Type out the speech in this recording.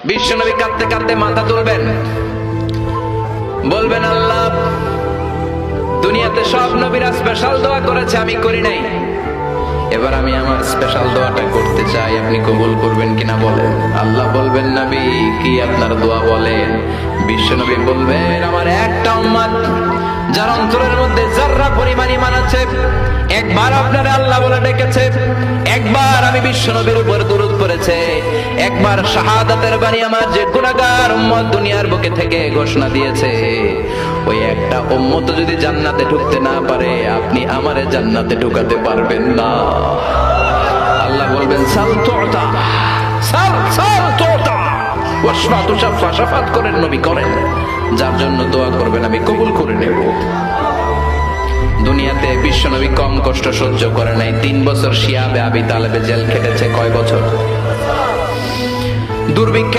বিশ্বনবী কাঁদতে কাঁদতে মাথা তুলবেন, বলবেন আল্লাহ দুনিয়াতে সব নবীরা স্পেশাল দোয়া করেছে, আমি করি নাই, এবার আমি আমার স্পেশাল দোয়াটা করতে চাই, আপনি কবুল করবেন কিনা বলেন। আল্লাহ বলবেন নবী কি আপনার দোয়া বলেন। বিশ্বনবী বলবেন আমার একটা উম্মত যার অন্তরের মধ্যে যাররা পরিমাণ ঈমান আছে, একবার আপনারে আল্লাহ বলে ডেকেছে, একবার আমি বিশ্বনবীর উপর দরুদ পড়েছে, একবার শাহাদাতের বাণী আমার যে গুনাহগার উম্মত দুনিয়ার বুকে থেকে ঘোষণা দিয়েছে, ওই একটা উম্মত যদি জান্নাতে ঢুকতে না পারে আপনি আমারে জান্নাতে ঢুকাতে পারবেন না। আল্লাহ বলবেন সাল তুতা, সাল সাল তুতা ওয়াশফা তুশাফা, শাফাত করেন নবী করেন, যার জন্য দোয়া করবেন আমি কবুল করে নেব। দুনিয়াতে বিশ্বনবী কম কষ্ট সহ্য করে নাই, 3 বছর শিয়াবে আবি তালেবে জেল খেটেছে। কয় বছর? দুর্ভিক্ষের